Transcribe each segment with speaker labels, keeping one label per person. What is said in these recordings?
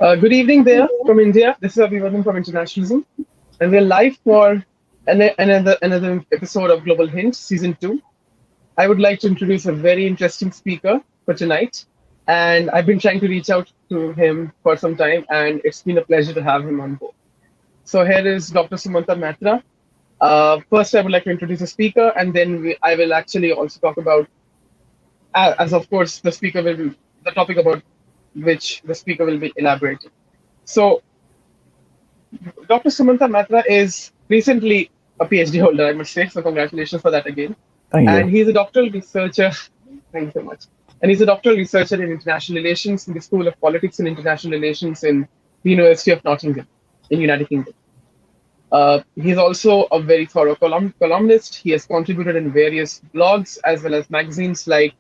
Speaker 1: Good evening there from India. This is Abhivadan from Internationalism, and we're live for another episode of Global Hint Season 2. I would like to introduce a very interesting speaker for tonight, and I've been trying to reach out to him for some time, and it's been a pleasure to have him on board. So here is Dr. Sumanta Matra. First, I would like to introduce the speaker, and then I will actually also talk about, as of course, the topic about which the speaker will be elaborating. So Dr. Sumanta Matra is recently a PhD holder, I must say. So congratulations for that again.
Speaker 2: Thank
Speaker 1: And
Speaker 2: you.
Speaker 1: he's a doctoral researcher. Thank you so much. And he's a doctoral researcher in international relations in the School of Politics and International Relations in the University of Nottingham in United Kingdom. He's also a very thorough columnist. He has contributed in various blogs as well as magazines, like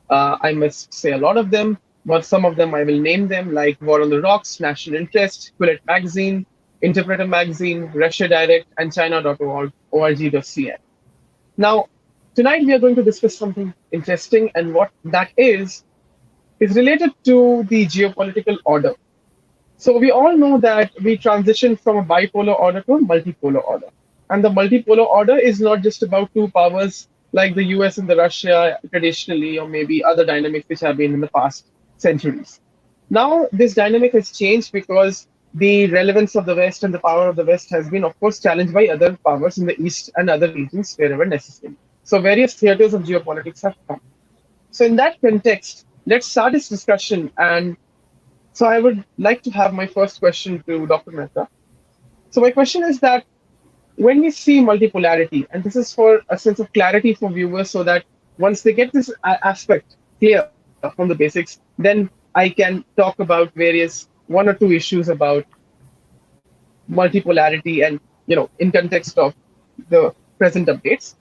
Speaker 1: I must say a lot of them, but some of them I will name them, like War on the Rocks, National Interest, Quillette Magazine, Interpreter Magazine, Russia Direct, and China.org.cn. Now, tonight we are going to discuss something interesting, and what that is related to the geopolitical order. So we all know that we transitioned from a bipolar order to a multipolar order. And the multipolar order is not just about two powers like the US and the Russia traditionally, or maybe other dynamics which have been in the past centuries. Now, this dynamic has changed because the relevance of the West and the power of the West has been, of course, challenged by other powers in the East and other regions wherever necessary. So various theaters of geopolitics have come. So in that context, let's start this discussion. And so I would like to have my first question to Dr. Mehta. So my question is that when we see multipolarity, and this is for a sense of clarity for viewers, so that once they get this aspect clear from the basics, then I can talk about various one or two issues about multipolarity and, in context of the present updates.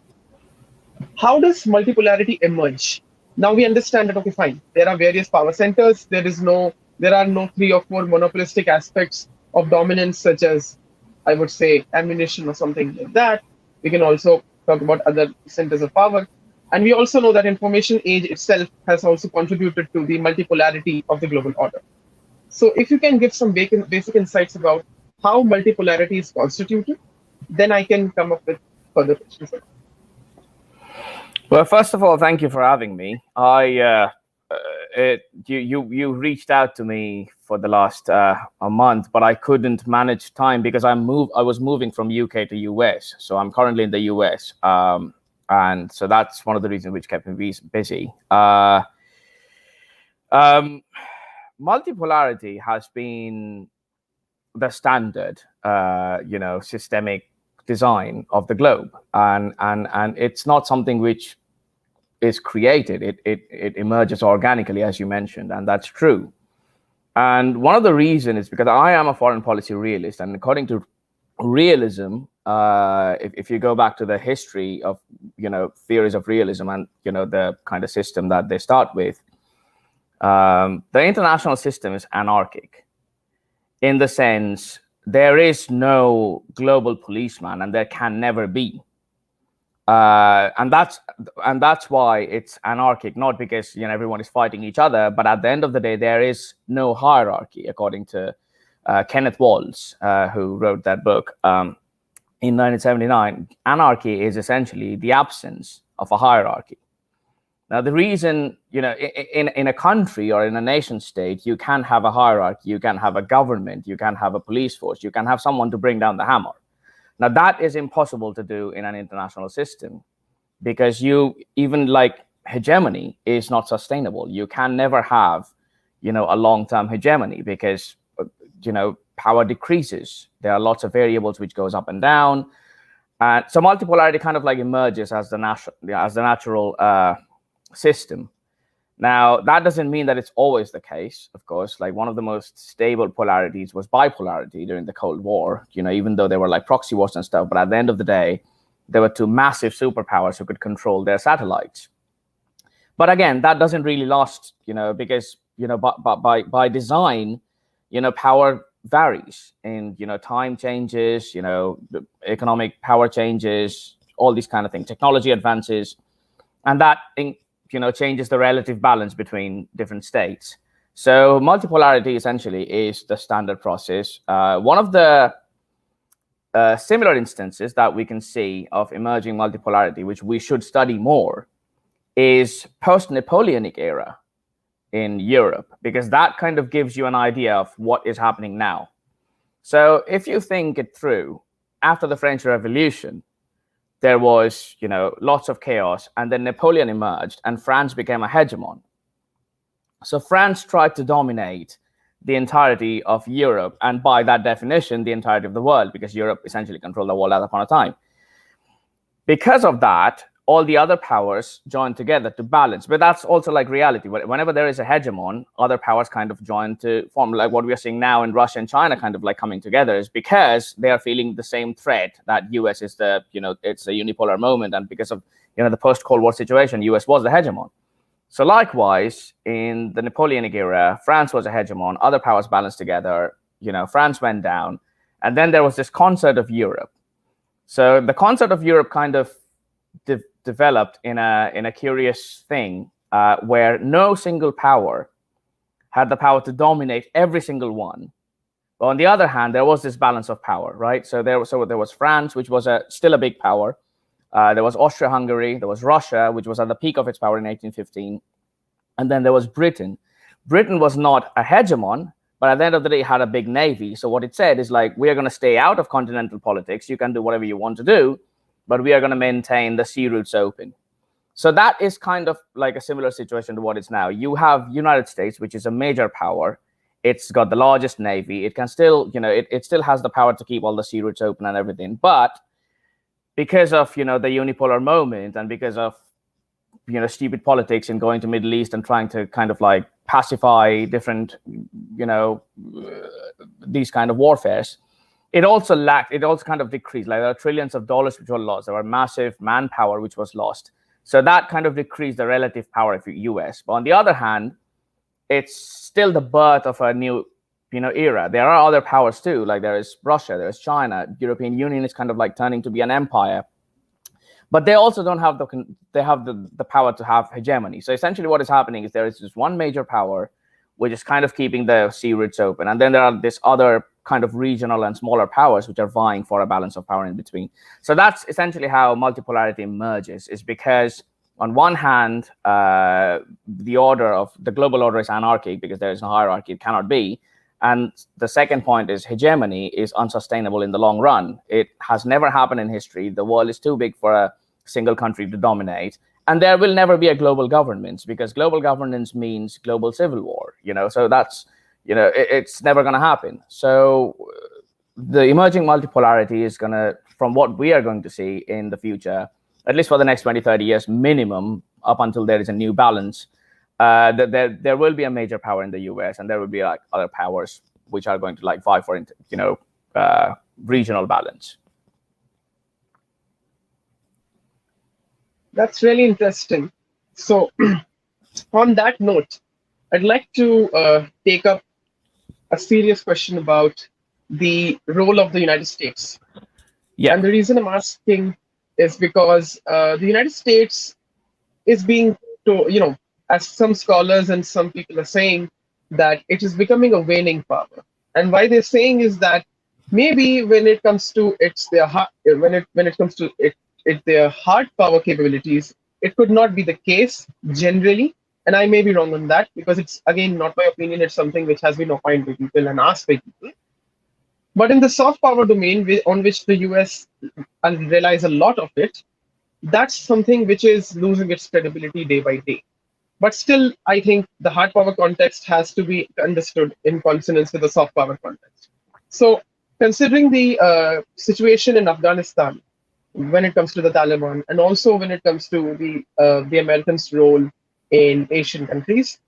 Speaker 1: How does multipolarity emerge? Now we understand that, okay, fine, there are various power centers. There are no three or four monopolistic aspects of dominance, such as, I would say, ammunition or something like that. We can also talk about other centers of power. And we also know that information age itself has also contributed to the multipolarity of the global order. So if you can give some basic insights about how multipolarity is constituted, then I can come up with further questions.
Speaker 2: Well, first of all, thank you for having me. You reached out to me for the last a month, but I couldn't manage time because I was moving from UK to US, so I'm currently in the US, and so that's one of the reasons which kept me busy. Multipolarity has been the standard, systemic design of the globe, and it's not something which is created. It emerges organically, as you mentioned, and that's true. And one of the reasons is because I am a foreign policy realist, and according to realism, if you go back to the history of theories of realism and the kind of system that they start with, the international system is anarchic, in the sense there is no global policeman, and there can never be. And that's why it's anarchic, not because everyone is fighting each other, but at the end of the day, there is no hierarchy, according to Kenneth Waltz, who wrote that book in 1979. Anarchy is essentially the absence of a hierarchy. Now, the reason, in a country or in a nation state, you can have a hierarchy, you can have a government, you can have a police force, you can have someone to bring down the hammer. Now, that is impossible to do in an international system, because even like hegemony is not sustainable. You can never have, a long-term hegemony, because, power decreases. There are lots of variables which goes up and down. And so multipolarity kind of like emerges as the natural system. Now, that doesn't mean that it's always the case, of course. Like, one of the most stable polarities was bipolarity during the Cold War, even though there were like proxy wars and stuff. But at the end of the day, there were two massive superpowers who could control their satellites. But again, that doesn't really last, because, by design, power varies, and, time changes, the economic power changes, all these kind of things, technology advances, and that changes the relative balance between different states. So multipolarity essentially is the standard process. One of the similar instances that we can see of emerging multipolarity, which we should study more, is post-Napoleonic era in Europe, because that kind of gives you an idea of what is happening now. So if you think it through, after the French Revolution, there was, lots of chaos, and then Napoleon emerged and France became a hegemon. So France tried to dominate the entirety of Europe, and by that definition, the entirety of the world, because Europe essentially controlled the world at that point of time. Because of that, all the other powers join together to balance. But that's also like reality. Whenever there is a hegemon, other powers kind of join to form, like what we are seeing now in Russia and China kind of like coming together, is because they are feeling the same threat that US is it's a unipolar moment. And because of, the post-Cold War situation, US was the hegemon. So likewise, in the Napoleonic era, France was a hegemon, other powers balanced together, France went down. And then there was this concert of Europe. So the concert of Europe kind of developed in a curious thing where no single power had the power to dominate every single one. But on the other hand, there was this balance of power, right? So there was France, which was still a big power. There was Austria-Hungary. There was Russia, which was at the peak of its power in 1815. And then there was Britain. Britain was not a hegemon, but at the end of the day, it had a big navy. So what it said is like, we are going to stay out of continental politics. You can do whatever you want to do, but we are going to maintain the sea routes open. So that is kind of like a similar situation to what it's now. You have United States, which is a major power. It's got the largest navy. It can still, it still has the power to keep all the sea routes open and everything. But because of, the unipolar moment, and because of, stupid politics in going to Middle East and trying to kind of like pacify different, these kind of warfares, it also kind of decreased. Like there are trillions of dollars which were lost. There were massive manpower which was lost. So that kind of decreased the relative power of the US. But on the other hand, it's still the birth of a new, era. There are other powers too. Like there is Russia, there is China. European Union is kind of like turning to be an empire. But they also don't have the power to have hegemony. So essentially what is happening is there is this one major power which is kind of keeping the sea routes open. And then there are this other kind of regional and smaller powers which are vying for a balance of power in between. So that's essentially how multipolarity emerges, is because on one hand, the global order is anarchic because there is no hierarchy, it cannot be. And the second point is hegemony is unsustainable in the long run. It has never happened in history. The world is too big for a single country to dominate. And there will never be a global governance, because global governance means global civil war, so that's, it's never going to happen. So the emerging multipolarity is going to, from what we are going to see in the future, at least for the next 20, 30 years minimum, up until there is a new balance, there will be a major power in the US, and there will be like other powers which are going to like vie for, regional balance.
Speaker 1: That's really interesting. So, on that note, I'd like to take up a serious question about the role of the United States.
Speaker 2: Yeah.
Speaker 1: And the reason I'm asking is because the United States is being, as some scholars and some people are saying, that it is becoming a waning power. And why they're saying is that maybe when it comes to their hard power capabilities, it could not be the case generally. And I may be wrong on that, because it's, again, not my opinion. It's something which has been opined by people and asked by people. But in the soft power domain, on which the US relies a lot of it, that's something which is losing its credibility day by day. But still, I think the hard power context has to be understood in consonance with the soft power context. So, considering the situation in Afghanistan, when it comes to the Taliban, and also when it comes to the Americans' role in Asian countries,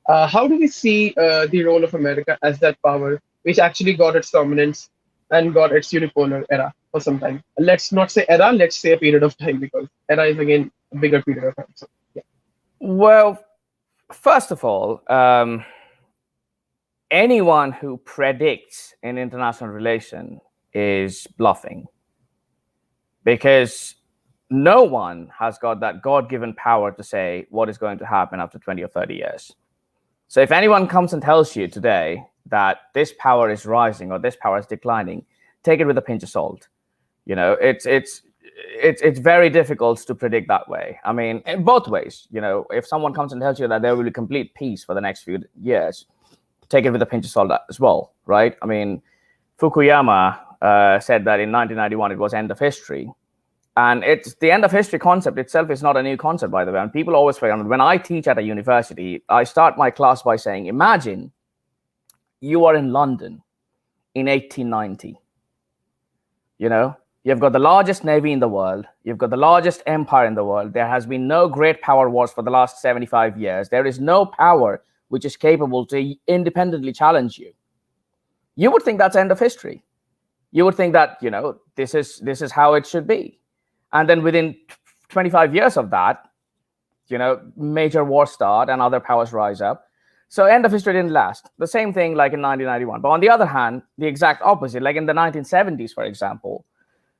Speaker 1: how do we see the role of America as that power which actually got its dominance and got its unipolar era for some time? Let's not say era, let's say a period of time, because era is again a bigger period of time. So, yeah.
Speaker 2: Well, first of all, anyone who predicts in international relation is bluffing, because no one has got that God-given power to say what is going to happen after 20 or 30 years. So if anyone comes and tells you today that this power is rising or this power is declining, take it with a pinch of salt. It's very difficult to predict that way. I mean, in both ways. If someone comes and tells you that there will be complete peace for the next few years, take it with a pinch of salt as well, right? I mean, Fukuyama said that in 1991 it was end of history. And it's the end of history concept itself is not a new concept, by the way. And people always forget. When I teach at a university, I start my class by saying, imagine you are in London in 1890. You've got the largest navy in the world. You've got the largest empire in the world. There has been no great power wars for the last 75 years. There is no power which is capable to independently challenge you. You would think that's end of history. You would think that, this is how it should be. And then within 25 years of that, major wars start and other powers rise up. So end of history didn't last. The same thing like in 1991. But on the other hand, the exact opposite, like in the 1970s, for example,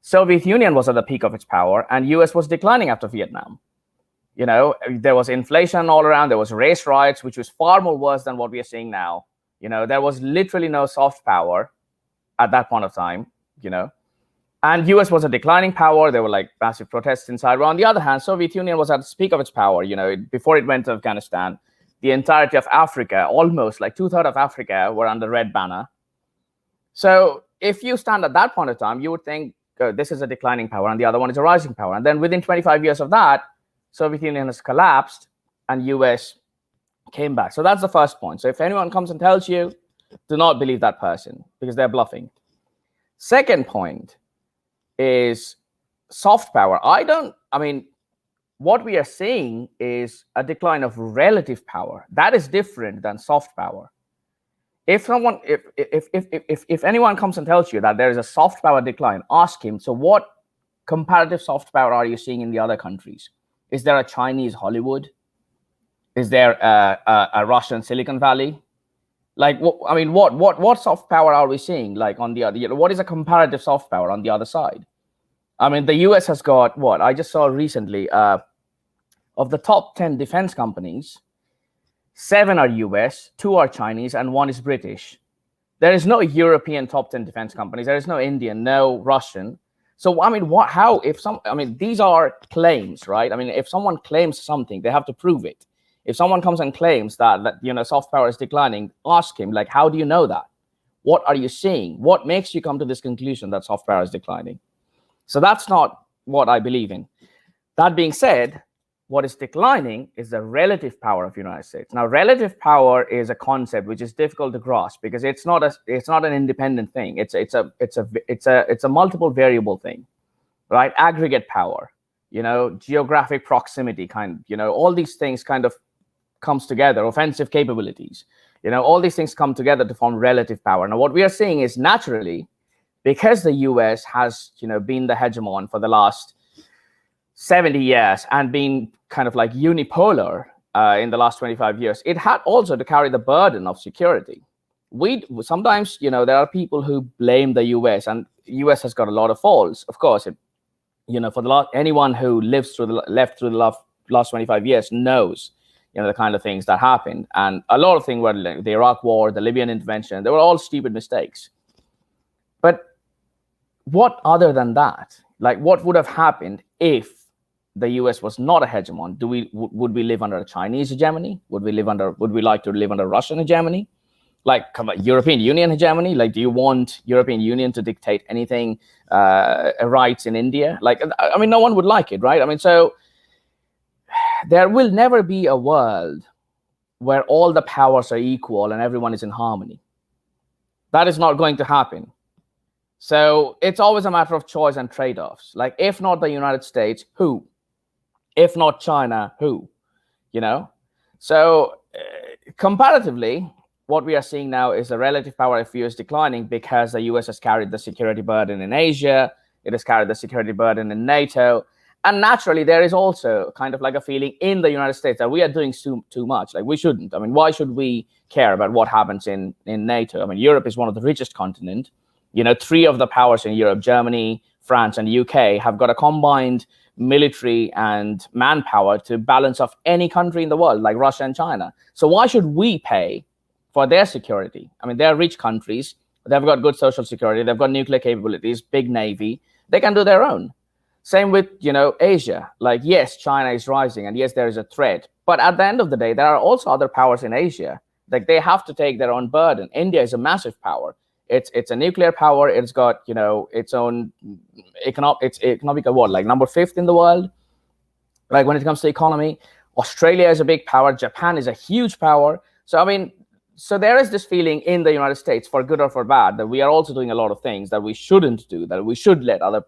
Speaker 2: Soviet Union was at the peak of its power and US was declining after Vietnam. There was inflation all around. There was race riots, which was far more worse than what we are seeing now. There was literally no soft power at that point of time, And US was a declining power. There were like massive protests inside. But on the other hand, Soviet Union was at the peak of its power. Before it went to Afghanistan, the entirety of Africa, almost like 2/3 of Africa, were under red banner. So if you stand at that point of time, you would think, this is a declining power and the other one is a rising power. And then within 25 years of that, Soviet Union has collapsed and US came back. So that's the first point. So if anyone comes and tells you, do not believe that person because they're bluffing. Second point is soft power. What we are seeing is a decline of relative power. That is different than soft power. If anyone comes and tells you that there is a soft power decline, ask him, so what comparative soft power are you seeing in the other countries? Is there a Chinese Hollywood? Is there a Russian Silicon Valley? Like, what soft power are we seeing? Like on the other, what is a comparative soft power on the other side? I mean, the US has got what I just saw recently. Of the top 10 defense companies, 7 are US, 2 are Chinese, and 1 is British. There is no European top 10 defense companies. There is no Indian, no Russian. So, these are claims, right? I mean, if someone claims something, they have to prove it. If someone comes and claims that soft power is declining, ask him, like, how do you know that? What are you seeing? What makes you come to this conclusion that soft power is declining? So that's not what I believe in. That being said, what is declining is the relative power of the United States. Now, relative power is a concept which is difficult to grasp because it's not an independent thing. It's a multiple variable thing, right? Aggregate power, geographic proximity, all these things kind of comes together. Offensive capabilities, all these things come together to form relative power. Now, what we are seeing is naturally, because the US has been the hegemon for the last 70 years and being kind of like unipolar in the last 25 years, it had also to carry the burden of security. Sometimes, there are people who blame the US, and US has got a lot of faults. Of course, anyone who left through the last 25 years knows, the kind of things that happened. And a lot of things were like the Iraq War, the Libyan intervention, they were all stupid mistakes. But what other than that? Like, what would have happened if the US was not a hegemon? Would we live under a Chinese hegemony? Would we like to live under Russian hegemony? Like, European Union hegemony? Like, do you want European Union to dictate anything, rights in India? Like, no one would like it, right? So there will never be a world where all the powers are equal and everyone is in harmony. That is not going to happen. So it's always a matter of choice and trade-offs. Like, if not the United States, who? If not China, who? So comparatively, what we are seeing now is the relative power of US declining because the US has carried the security burden in Asia. It has carried the security burden in NATO. And naturally, there is also kind of like a feeling in the United States that we are doing too much. Like, we shouldn't. Why should we care about what happens in NATO? Europe is one of the richest continents. 3 of the powers in Europe, Germany, France and UK have got a combined military and manpower to balance off any country in the world, like Russia and China. So why should we pay for their security? I mean, they're rich countries. They've got good social security. They've got nuclear capabilities, big navy. They can do their own. Same with, Asia. Like, yes, China is rising, and yes, there is a threat. But at the end of the day, there are also other powers in Asia. Like, they have to take their own burden. India is a massive power. It's a nuclear power. It's got, its own economic award, like number 5th in the world. Like, when it comes to economy, Australia is a big power. Japan is a huge power. So, I mean, so there is this feeling in the United States, for good or for bad, that we are also doing a lot of things that we shouldn't do, that we should let other,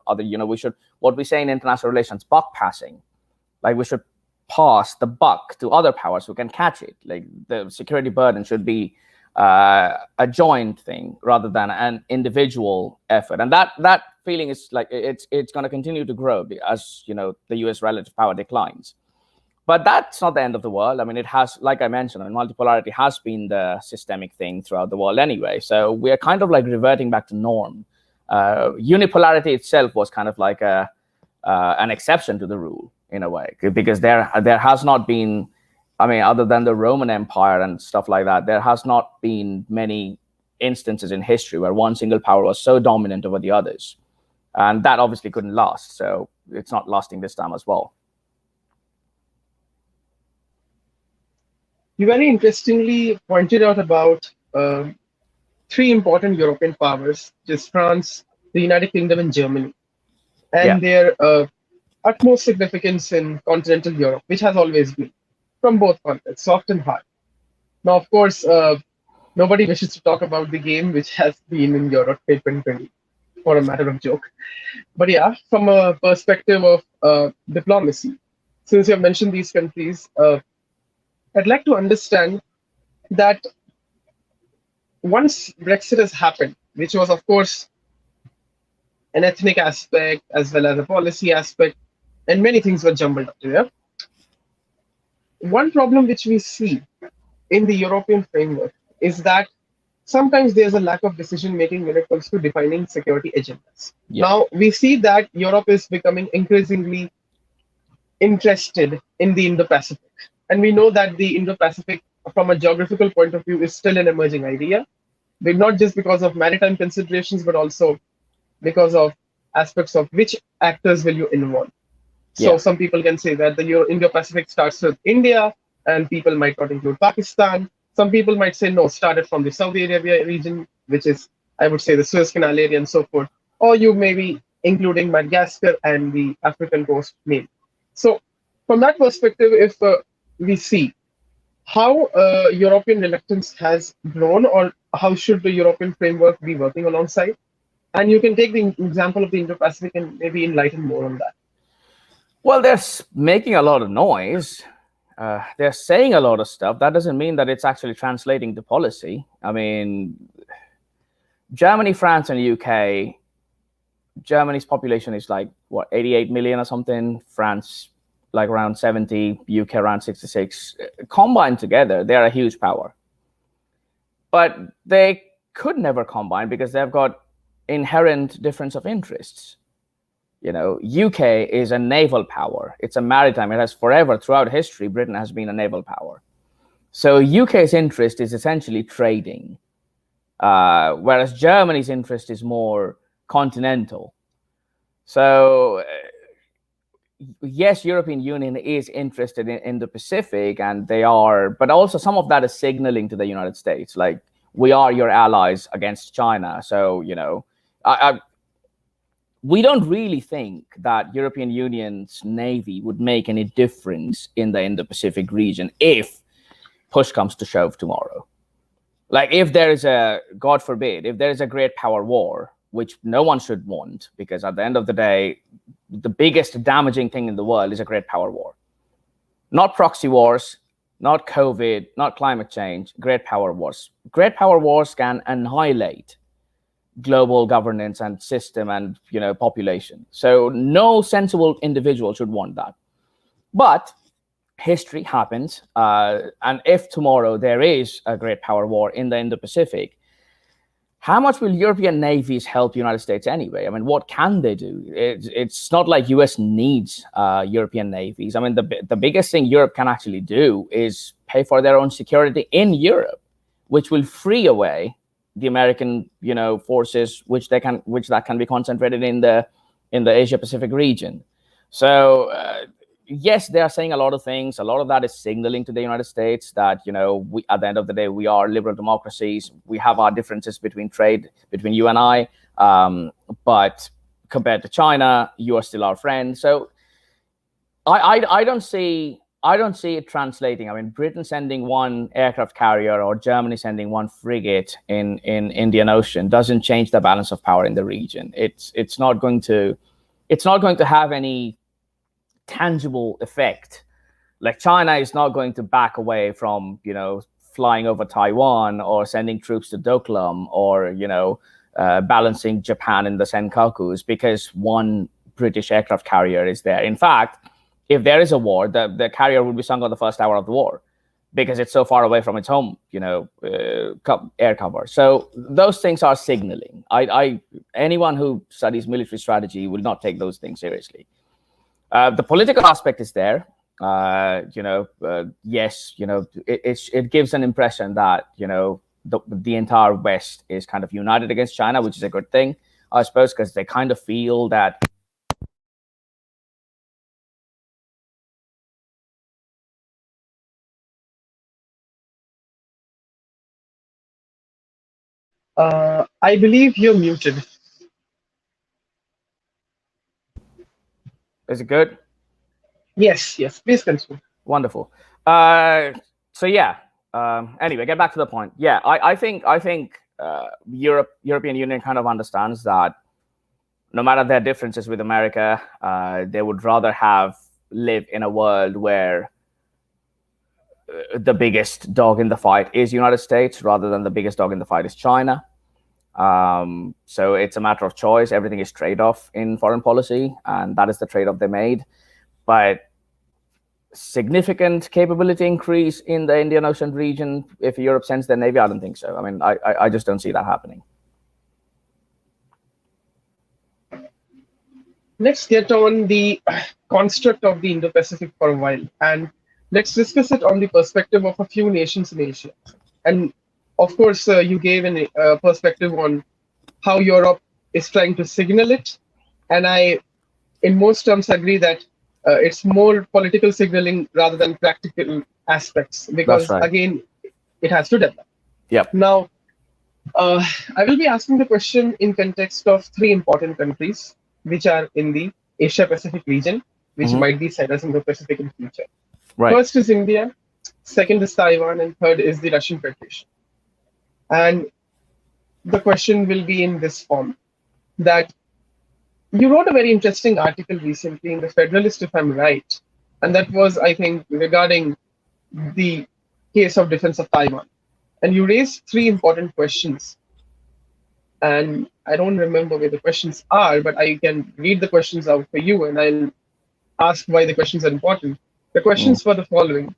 Speaker 2: we should, what we say in international relations, buck passing. Like, we should pass the buck to other powers who can catch it. Like, the security burden should be a joint thing rather than an individual effort. And that feeling is like, it's going to continue to grow as, the US relative power declines. But that's not the end of the world. I mean, it has, like I mentioned, multipolarity has been the systemic thing throughout the world anyway. So we are kind of like reverting back to norm. Unipolarity itself was kind of like an exception to the rule in a way, because there has not been, I mean, other than the Roman Empire and stuff like that, there has not been many instances in history where one single power was so dominant over the others. And that obviously couldn't last. So it's not lasting this time as well.
Speaker 1: You very interestingly pointed out about 3 important European powers, just France, the United Kingdom, and Germany, and their utmost significance in continental Europe, which has always been, from both contexts, soft and hard. Now, of course, nobody wishes to talk about the game which has been in Europe in 2020, for a matter of joke. But yeah, from a perspective of diplomacy, since you have mentioned these countries, I'd like to understand that once Brexit has happened, which was, of course, an ethnic aspect as well as a policy aspect, and many things were jumbled up there. One problem which we see in the European framework is that sometimes there's a lack of decision making when it comes to defining security agendas. Now, we see that Europe is becoming increasingly interested in the Indo-Pacific. And we know that the Indo-Pacific, from a geographical point of view, is still an emerging idea, but not just because of maritime considerations, but also because of aspects of which actors will you involve. So some people can say that the Indo-Pacific starts with India, and people might not include Pakistan. Some people might say, no, started from the Saudi Arabia region, which is, I would say, the Suez Canal area and so forth. Or you may be including Madagascar and the African coast maybe. So from that perspective, if we see how European reluctance has grown, or how should the European framework be working alongside? And you can take the example of the Indo-Pacific and maybe enlighten more on that.
Speaker 2: Well, they're making a lot of noise. They're saying a lot of stuff. That doesn't mean that it's actually translating to policy. I mean, Germany, France, and UK, Germany's population is like, 88 million or something. France, like around 70, UK around 66. Combined together, they're a huge power. But they could never combine because they've got inherent difference of interests. UK is a naval power. It's a maritime. It has forever, throughout history, Britain has been a naval power. So UK's interest is essentially trading, whereas Germany's interest is more continental. So yes, European Union is interested in the Pacific, and they are, but also some of that is signaling to the United States, like, we are your allies against China. So, we don't really think that European Union's Navy would make any difference in the Indo-Pacific region if push comes to shove tomorrow. Like, if there is God forbid, if there is a great power war, which no one should want, because at the end of the day, the biggest damaging thing in the world is a great power war. Not proxy wars, not COVID, not climate change, great power wars. Great power wars can annihilate global governance and system and population. So no sensible individual should want that. But history happens, and if tomorrow there is a great power war in the Indo-Pacific, how much will European navies help the United States anyway? I mean, what can they do? It's not like US needs European navies. I mean, the biggest thing Europe can actually do is pay for their own security in Europe, which will free away the American, forces, which that can be concentrated in the Asia Pacific region. So yes, they are saying a lot of things. A lot of that is signaling to the United States that, we, at the end of the day, we are liberal democracies. We have our differences between you and I, but compared to China, you are still our friend. So I don't see it translating. I mean, Britain sending one aircraft carrier or Germany sending one frigate in Indian Ocean doesn't change the balance of power in the region. It's not going to have any tangible effect. Like, China is not going to back away from flying over Taiwan or sending troops to Doklam or balancing Japan in the Senkakus because one British aircraft carrier is there. In fact, if there is a war, the carrier will be sunk on the first hour of the war because it's so far away from its home air cover. So those things are signaling. Anyone who studies military strategy will not take those things seriously. The political aspect is there. Yes, it gives an impression that the entire West is kind of united against China, which is a good thing, I suppose, because they kind of feel that
Speaker 1: I believe you're muted.
Speaker 2: is it good?
Speaker 1: Yes, please continue.
Speaker 2: Wonderful. So yeah. Anyway, get back to the point. Yeah, I think European Union kind of understands that no matter their differences with America, they would rather live in a world where the biggest dog in the fight is United States rather than the biggest dog in the fight is China. So it's a matter of choice. Everything is trade-off in foreign policy, and that is the trade-off they made. But significant capability increase in the Indian Ocean region if Europe sends their navy, I don't think so. I mean, I just don't see that happening.
Speaker 1: Let's get on the construct of the Indo-Pacific for a while, and let's discuss it on the perspective of a few nations in Asia. And of course, you gave a perspective on how Europe is trying to signal it, and I, in most terms, agree that it's more political signaling rather than practical aspects, because again, it has to develop.
Speaker 2: Yep.
Speaker 1: Now, I will be asking the question in context of three important countries which are in the Asia Pacific region, which might be set as Indo-Pacific in future.
Speaker 2: Right.
Speaker 1: First is India, second is Taiwan, and third is the Russian Federation. And the question will be in this form, that you wrote a very interesting article recently in the Federalist, if I'm right, and that was, I think, regarding the case of defense of Taiwan. And you raised three important questions. And I don't remember where the questions are, but I can read the questions out for you, and I'll ask why the questions are important. The questions were the following.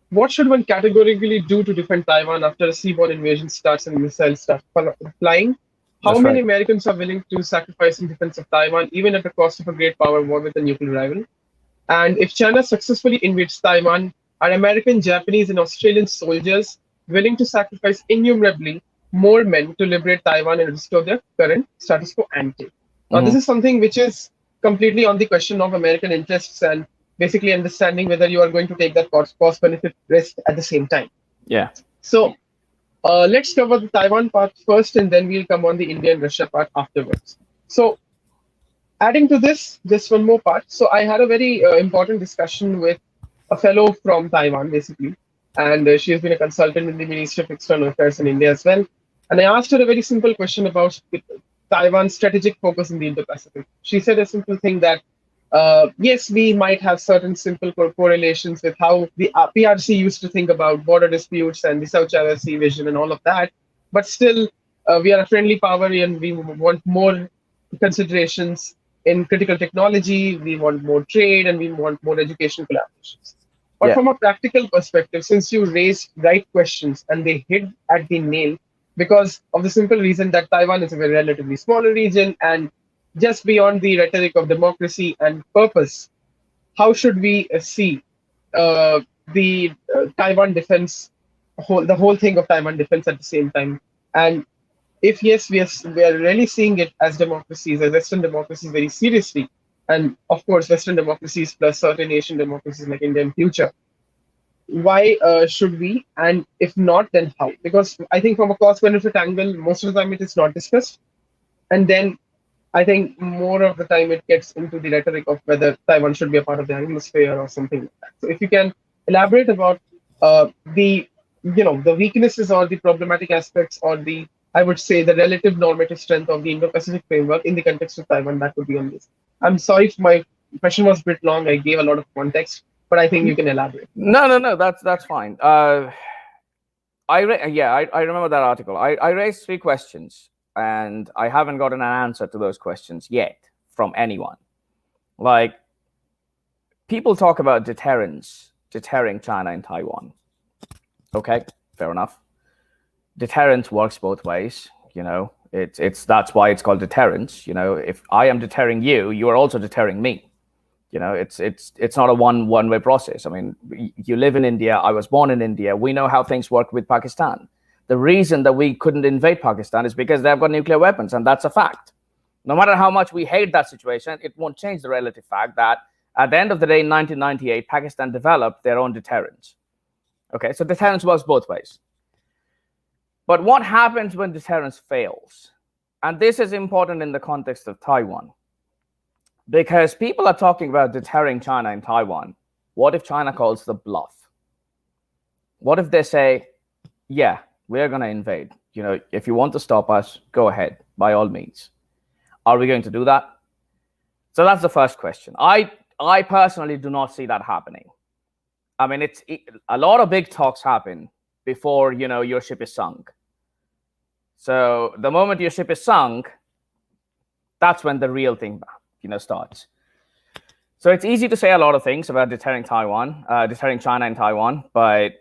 Speaker 1: What should one categorically do to defend Taiwan after a seaborne invasion starts and missiles start flying? How many Americans are willing to sacrifice in defense of Taiwan, even at the cost of a great power war with a nuclear rival? And if China successfully invades Taiwan, are American, Japanese, and Australian soldiers willing to sacrifice innumerably more men to liberate Taiwan and restore their current status quo ante? Now, this is something which is completely on the question of American interests and basically understanding whether you are going to take that cost-benefit risk at the same time.
Speaker 2: Yeah.
Speaker 1: So let's cover the Taiwan part first, and then we'll come on the India and Russia part afterwards. So adding to this, just one more part. So I had a very important discussion with a fellow from Taiwan, basically, and she has been a consultant in the Ministry of External Affairs in India as well. And I asked her a very simple question about Taiwan's strategic focus in the Indo-Pacific. She said a simple thing that, yes, we might have certain simple correlations with how the PRC used to think about border disputes and the South China Sea vision and all of that, but still, we are a friendly power and we want more considerations in critical technology, we want more trade, and we want more educational collaborations. But from a practical perspective, since you raised right questions and they hit at the nail, because of the simple reason that Taiwan is a very relatively smaller region, and just beyond the rhetoric of democracy and purpose, how should we see the Taiwan defense, the whole thing of Taiwan defense at the same time? And if yes, we are really seeing it as democracies, as Western democracies, very seriously, and of course, Western democracies plus certain Asian democracies like India in future, why should we? And if not, then how? Because I think from a cost benefit angle, most of the time it is not discussed. And then I think more of the time it gets into the rhetoric of whether Taiwan should be a part of the Anglosphere or something like that. So if you can elaborate about the the weaknesses or the problematic aspects or the, I would say, the relative normative strength of the Indo-Pacific framework in the context of Taiwan, that would be on this. I'm sorry if my question was a bit long. I gave a lot of context, but I think you can elaborate.
Speaker 2: No. That's fine. I remember that article. I raised 3 questions, and I haven't gotten an answer to those questions yet from anyone. Like, people talk about deterrence, deterring China and Taiwan. Okay, fair enough. Deterrence works both ways. That's why it's called deterrence. If I am deterring you, you are also deterring me. It's not a one-way process. I mean, you live in India. I was born in India. We know how things work with Pakistan. The reason that we couldn't invade Pakistan is because they've got nuclear weapons, and that's a fact. No matter how much we hate that situation, it won't change the relative fact that at the end of the day, in 1998, Pakistan developed their own deterrence. Okay, so deterrence works both ways. But what happens when deterrence fails? And this is important in the context of Taiwan, because people are talking about deterring China and Taiwan. What if China calls the bluff? What if they say, yeah, we're going to invade. If you want to stop us, go ahead, by all means. Are we going to do that? So that's the first question. I personally do not see that happening. I mean, it's a lot of big talks happen before, your ship is sunk. So the moment your ship is sunk, that's when the real thing, starts. So it's easy to say a lot of things about deterring China and Taiwan, but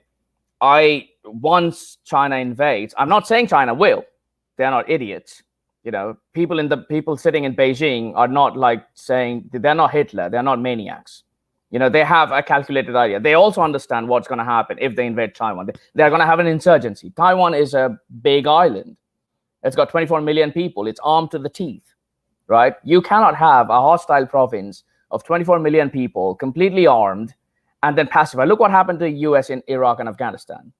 Speaker 2: once China invades, I'm not saying China will. They're not idiots. People sitting in Beijing are not saying they're not Hitler. They're not maniacs. They have a calculated idea. They also understand what's going to happen if they invade Taiwan. They're going to have an insurgency. Taiwan is a big island. It's got 24 million people. It's armed to the teeth, right? You cannot have a hostile province of 24 million people, completely armed, and then pacify. Look what happened to the US in Iraq and Afghanistan.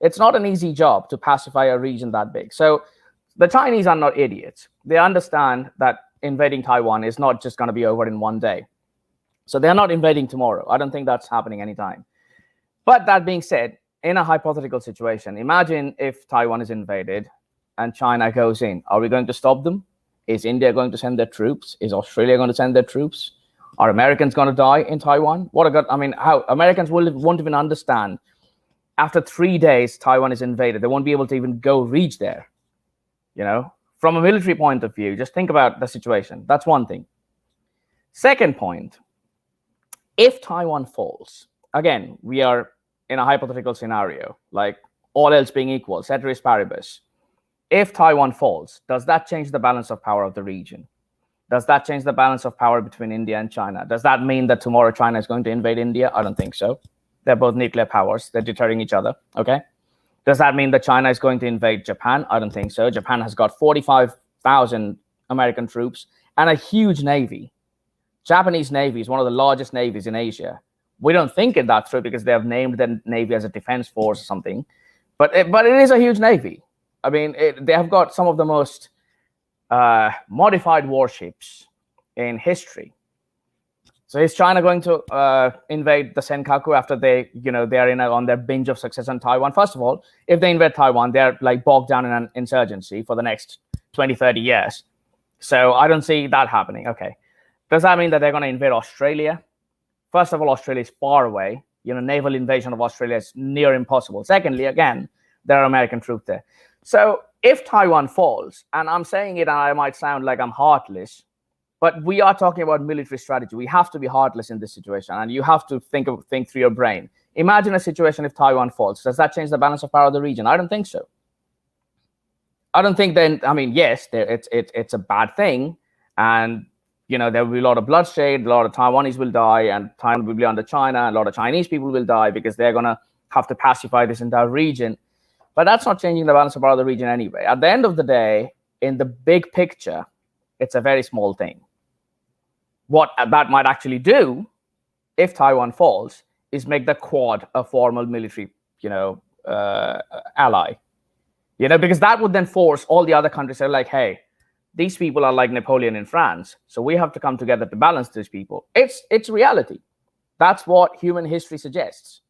Speaker 2: It's not an easy job to pacify a region that big. So the Chinese are not idiots. They understand that invading Taiwan is not just going to be over in one day. So they're not invading tomorrow. I don't think that's happening anytime. But that being said, in a hypothetical situation, imagine if Taiwan is invaded and China goes in. Are we going to stop them? Is India going to send their troops? Is Australia going to send their troops? Are Americans going to die in Taiwan? How Americans won't even understand. After 3 days, Taiwan is invaded. They won't be able to even reach there. From a military point of view, just think about the situation. That's one thing. Second point, if Taiwan falls, again, we are in a hypothetical scenario, like all else being equal, ceteris paribus. If Taiwan falls, does that change the balance of power of the region? Does that change the balance of power between India and China? Does that mean that tomorrow China is going to invade India? I don't think so. They're both nuclear powers. They're deterring each other. Okay. Does that mean that China is going to invade Japan? I don't think so. Japan has got 45,000 American troops and a huge navy. Japanese Navy is one of the largest navies in Asia. We don't think it that through because they have named the Navy as a defense force or something. But it is a huge navy. I mean, they have got some of the most modified warships in history. So is China going to invade the Senkaku after they are on their binge of success on Taiwan? First of all, if they invade Taiwan, they're bogged down in an insurgency for the next 20, 30 years. So I don't see that happening. Okay. Does that mean that they're going to invade Australia? First of all, Australia is far away. Naval invasion of Australia is near impossible. Secondly, again, there are American troops there. So if Taiwan falls, and I'm saying it and I might sound like I'm heartless, but we are talking about military strategy. We have to be heartless in this situation, and you have to think through your brain. Imagine a situation if Taiwan falls. Does that change the balance of power of the region? I don't think so. I don't think then. I mean, yes, it's a bad thing, and there will be a lot of bloodshed. A lot of Taiwanese will die, and Taiwan will be under China. And a lot of Chinese people will die because they're gonna have to pacify this entire region. But that's not changing the balance of part of the region anyway. At the end of the day, in the big picture, it's a very small thing. What that might actually do, if Taiwan falls, is make the Quad a formal military, ally. Because that would then force all the other countries to say, like, hey, these people are like Napoleon in France, so we have to come together to balance these people. It's reality. That's what human history suggests.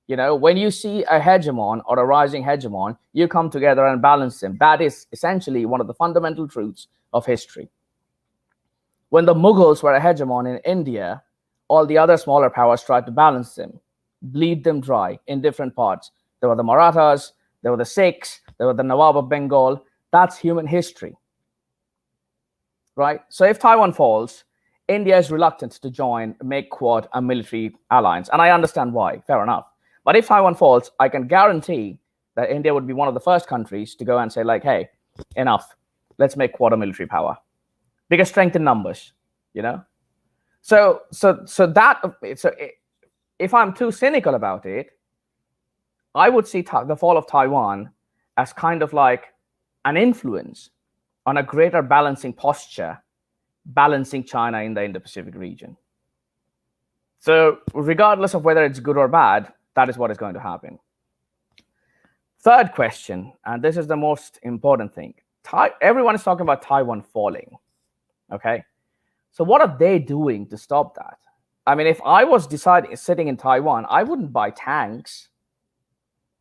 Speaker 2: When you see a hegemon or a rising hegemon, you come together and balance them. That is essentially one of the fundamental truths of history. When the Mughals were a hegemon in India, all the other smaller powers tried to balance them, bleed them dry in different parts. There were the Marathas, there were the Sikhs, there were the Nawab of Bengal. That's human history, right? So if Taiwan falls, India is reluctant to make Quad a military alliance. And I understand why, fair enough. But if Taiwan falls, I can guarantee that India would be one of the first countries to go and say, like, hey, enough. Let's make Quad a military power. Because strength in numbers, So if I'm too cynical about it, I would see the fall of Taiwan as kind of like an influence on a greater balancing posture, balancing China in the Indo-Pacific region. So regardless of whether it's good or bad, that is what is going to happen. Third question, and this is the most important thing. Everyone is talking about Taiwan falling, okay? So what are they doing to stop that? I mean, if I was sitting in Taiwan, I wouldn't buy tanks.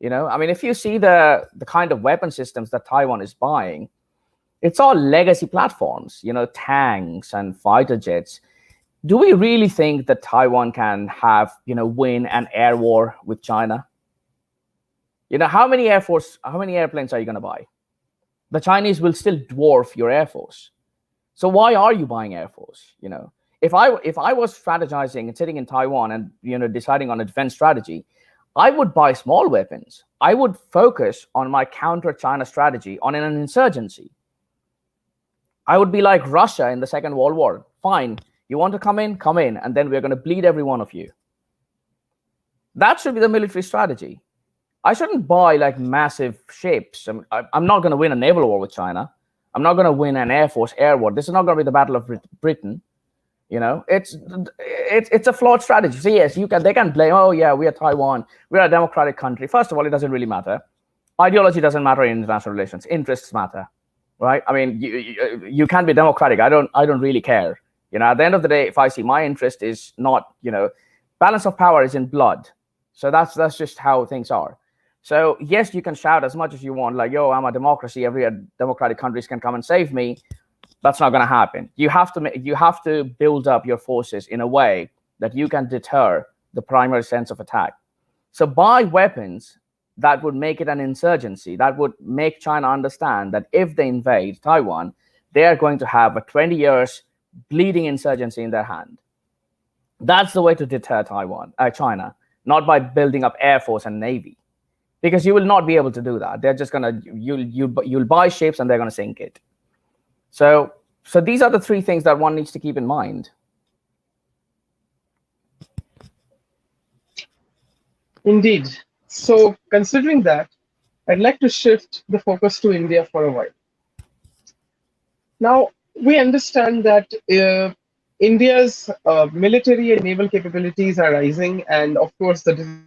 Speaker 2: I mean, if you see the kind of weapon systems that Taiwan is buying, it's all legacy platforms, tanks and fighter jets. Do we really think that Taiwan can win an air war with China? How many airplanes are you going to buy? The Chinese will still dwarf your Air Force. So why are you buying Air Force? If I was strategizing and sitting in Taiwan and deciding on a defense strategy, I would buy small weapons. I would focus on my counter-China strategy on an insurgency. I would be like Russia in the Second World War. Fine, you want to come in, and then we're going to bleed every one of you. That should be the military strategy. I shouldn't buy like massive ships. I'm not going to win a naval war with China. I'm not going to win an Air Force air war. This is not going to be the Battle of Britain. It's a flawed strategy. So yes, they can blame, oh yeah, we are Taiwan, we're a democratic country. First of all, it doesn't really matter. Ideology doesn't matter in international relations. Interests matter, right? I mean, you can be democratic. I don't really care. At the end of the day, if I see my interest is not, balance of power is in blood. So that's just how things are. So yes, you can shout as much as you want, like, yo, I'm a democracy. Every democratic countries can come and save me. That's not going to happen. You have to build up your forces in a way that you can deter the primary sense of attack. So buy weapons that would make it an insurgency, that would make China understand that if they invade Taiwan, they are going to have a 20 years bleeding insurgency in their hand. That's the way to deter China, not by building up Air Force and Navy, because you will not be able to do that. They're just you'll buy ships and they're going to sink it. So these are the three things that one needs to keep in mind.
Speaker 1: Indeed. So considering that, I'd like to shift the focus to India for a while. Now, we understand that India's military and naval capabilities are rising, and of course, the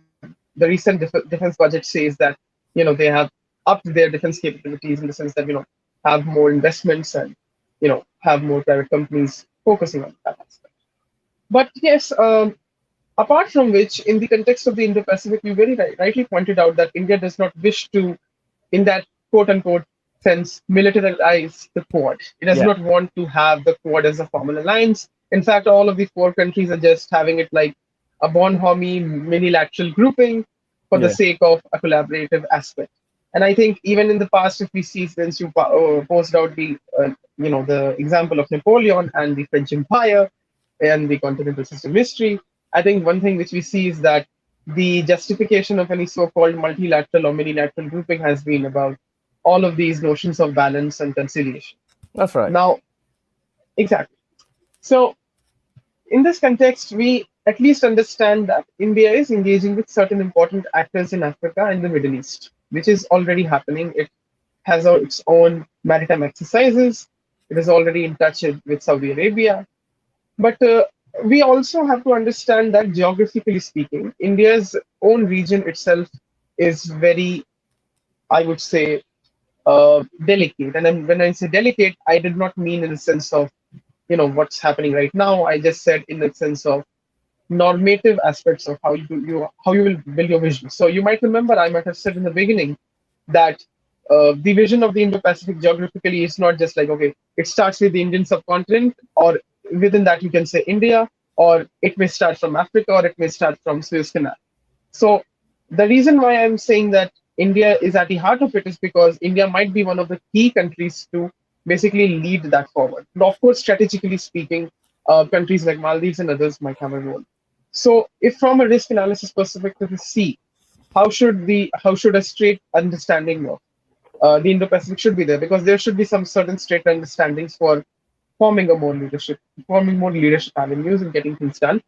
Speaker 1: recent defense budget says that they have upped their defense capabilities in the sense that have more investments and have more private companies focusing on that aspect. But yes, apart from which, in the context of the Indo-Pacific, you very rightly pointed out that India does not wish to, in that quote-unquote sense, militarize the Quad. It does not want to have the Quad as a formal alliance. In fact, all of the four countries are just having it like a Bonhomme minilateral grouping for the sake of a collaborative aspect. And I think even in the past, if we see, since you posed out the the example of Napoleon and the French Empire and the continental system history, I think one thing which we see is that the justification of any so-called multilateral or minilateral grouping has been about all of these notions of balance and conciliation.
Speaker 2: That's right.
Speaker 1: Now, exactly. So, in this context, we at least understand that India is engaging with certain important actors in Africa and the Middle East, which is already happening. It has its own maritime exercises. It is already in touch with Saudi Arabia. But we also have to understand that geographically speaking, India's own region itself is very, I would say, delicate. And then when I say delicate, I did not mean in the sense of, what's happening right now. I just said in the sense of normative aspects of how you will build your vision. So you might remember I might have said in the beginning that the vision of the Indo-Pacific geographically is not just like, okay, it starts with the Indian subcontinent, or within that you can say India, or it may start from Africa, or it may start from Suez Canal. So the reason why I'm saying that India is at the heart of it is because India might be one of the key countries to basically lead that forward. And of course, strategically speaking, countries like Maldives and others might have a role. So, if from a risk analysis perspective, we see how should a straight understanding of the Indo-Pacific should be there, because there should be some certain straight understandings for forming more leadership avenues and getting things done.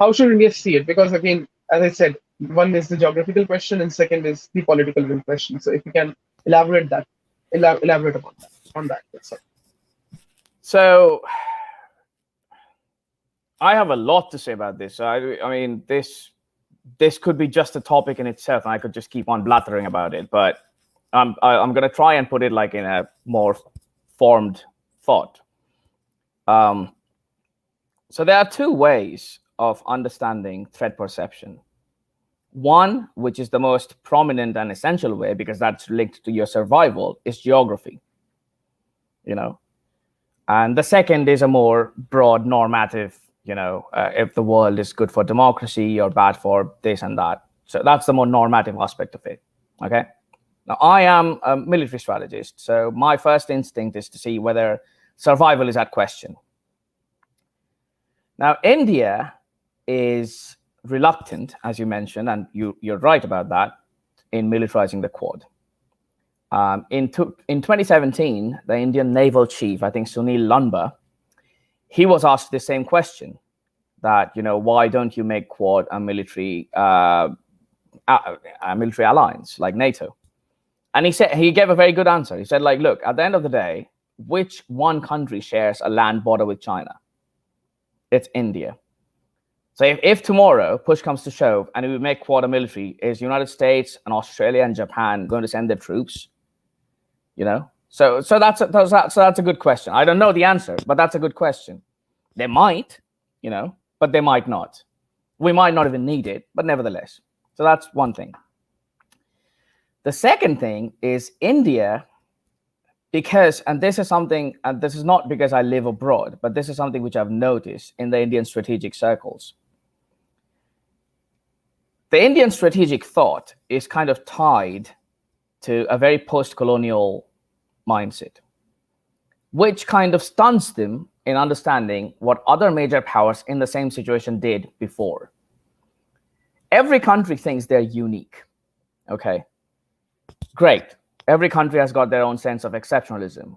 Speaker 1: How should India see it? Because again, as I said, one is the geographical question, and second is the political will question. So, if you can elaborate upon that on that. That's all.
Speaker 2: So I have a lot to say about this. I mean, this could be just a topic in itself, and I could just keep on blathering about it. But I'm going to try and put it like in a more formed thought. So there are two ways of understanding threat perception. One, which is the most prominent and essential way, because that's linked to your survival, is geography. And the second is a more broad normative, if the world is good for democracy or bad for this and that. So that's the more normative aspect of it. Okay. Now, I am a military strategist, so my first instinct is to see whether survival is at question. Now, India is reluctant, as you mentioned, and you're right about that, in militarizing the Quad. In 2017, the Indian naval chief, I think Sunil Lanba, he was asked the same question, that why don't you make Quad a military alliance like NATO? And he gave a very good answer. He said, like, look, at the end of the day, which one country shares a land border with China? It's India. So if tomorrow push comes to shove and we make Quad a military, is United States and Australia and Japan going to send their troops? So that's a good question. I don't know the answer, but that's a good question. They might, but they might not. We might not even need it, but nevertheless. So that's one thing. The second thing is India, and this is something, and this is not because I live abroad, but this is something which I've noticed in the Indian strategic circles. The Indian strategic thought is kind of tied to a very post-colonial mindset, which kind of stunts them in understanding what other major powers in the same situation did before. Every country thinks they're unique. Okay, great. Every country has got their own sense of exceptionalism.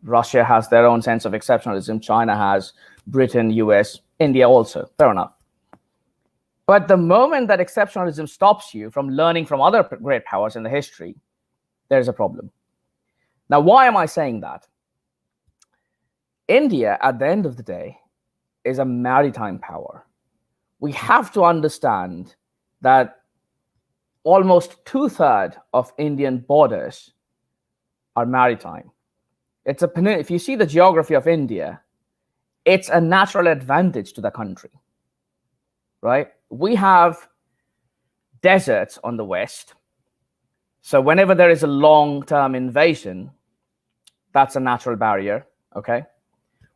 Speaker 2: Russia has their own sense of exceptionalism. China has, Britain, US, India also. Fair enough. But the moment that exceptionalism stops you from learning from other great powers in the history, there's a problem. Now, why am I saying that? India, at the end of the day, is a maritime power. We have to understand that almost 2/3 of Indian borders are maritime. If you see the geography of India, it's a natural advantage to the country, right? We have deserts on the west. So whenever there is a long-term invasion, that's a natural barrier, okay?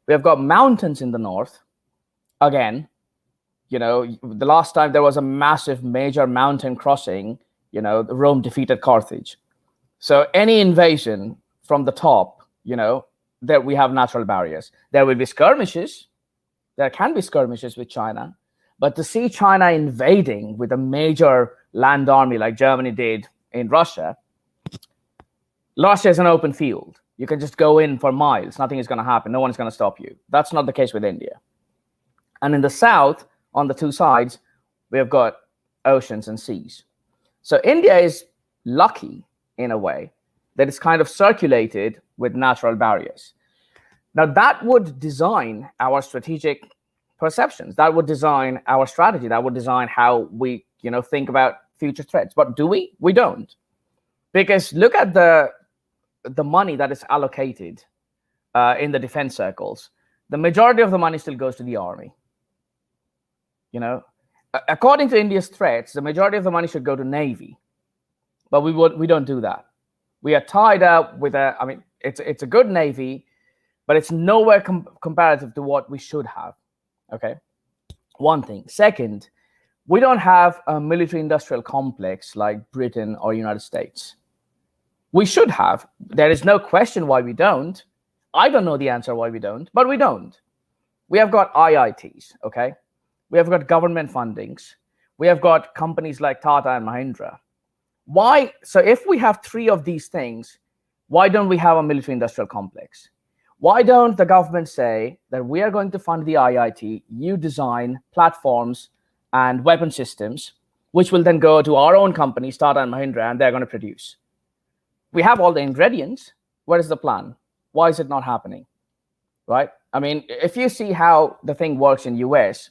Speaker 2: We have got mountains in the north. Again, the last time there was a massive major mountain crossing, Rome defeated Carthage. So any invasion from the top, there we have natural barriers. There will be skirmishes. There can be skirmishes with China. But to see China invading with a major land army like Germany did in Russia, Russia is an open field. You can just go in for miles. Nothing is going to happen. No one is going to stop you. That's not the case with India. And in the south, on the two sides, we have got oceans and seas. So India is lucky in a way that it's kind of circulated with natural barriers. Now that would design our strategic perceptions. That would design our strategy. That would design how we, think about future threats. But do we? We don't. Because look at the money that is allocated in the defense circles. The majority of the money still goes to the army. According to India's threats, the majority of the money should go to Navy, but we don't do that. We are tied up with it's a good Navy, but it's nowhere comparative to what we should have. Okay, one thing. Second, we don't have a military-industrial complex like Britain or United States. We should have. There is no question why we don't. I don't know the answer why we don't, but we don't. We have got IITs, okay? We have got government fundings. We have got companies like Tata and Mahindra. Why? So if we have three of these things, why don't we have a military-industrial complex? Why don't the government say that we are going to fund the IIT, you design platforms and weapon systems, which will then go to our own companies, Tata and Mahindra, and they're going to produce. We have all the ingredients. What is the plan? Why is it not happening? Right? I mean, if you see how the thing works in US,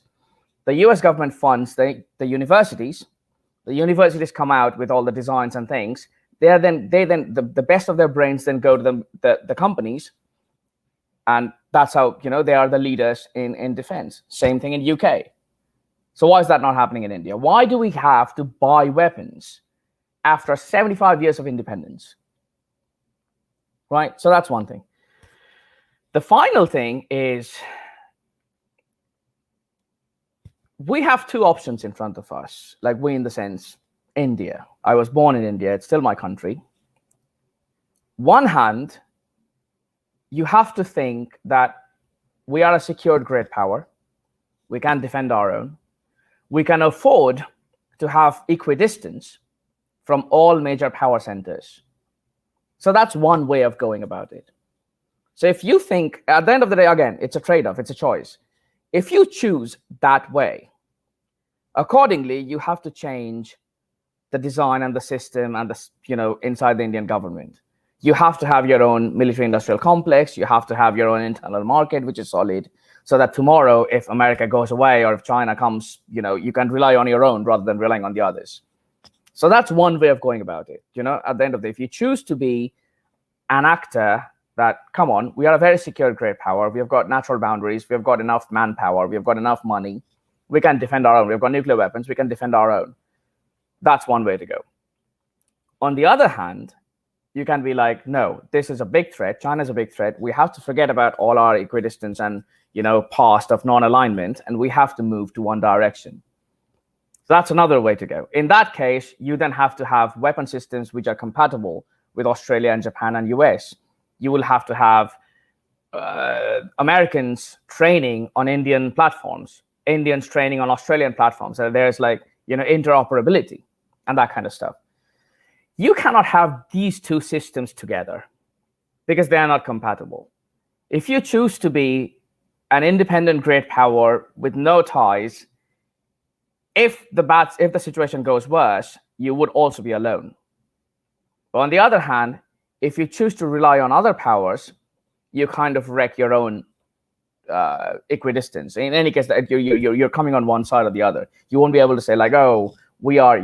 Speaker 2: the US government funds the universities. The universities come out with all the designs and things. The best of their brains then go to the companies. And that's how, they are the leaders in defense. Same thing in UK. So why is that not happening in India? Why do we have to buy weapons after 75 years of independence? Right? So that's one thing. The final thing is we have two options in front of us. Like we, in the sense, India. I was born in India. It's still my country. One hand, you have to think that we are a secured great power. We can defend our own. We can afford to have equidistance from all major power centers. So that's one way of going about it. So if you think, at the end of the day, again, it's a trade-off, it's a choice. If you choose that way, accordingly, you have to change the design and the system and inside the Indian government. You have to have your own military-industrial complex. You have to have your own internal market, which is solid, so that tomorrow, if America goes away or if China comes, you can rely on your own rather than relying on the others. So that's one way of going about it. At the end of the day, if you choose to be an actor that, come on, we are a very secure great power. We have got natural boundaries. We have got enough manpower. We have got enough money. We can defend our own. We have got nuclear weapons. We can defend our own. That's one way to go. On the other hand, you can be like, no, this is a big threat. China is a big threat. We have to forget about all our equidistance and, past of non-alignment, and we have to move to one direction. So that's another way to go. In that case, you then have to have weapon systems which are compatible with Australia and Japan and US. You will have to have Americans training on Indian platforms, Indians training on Australian platforms. So there's interoperability and that kind of stuff. You cannot have these two systems together because they are not compatible. If you choose to be an independent great power with no ties, if the situation goes worse, you would also be alone. But on the other hand, if you choose to rely on other powers, you kind of wreck your own equidistance. In any case, you're coming on one side or the other. You won't be able to say oh, we are,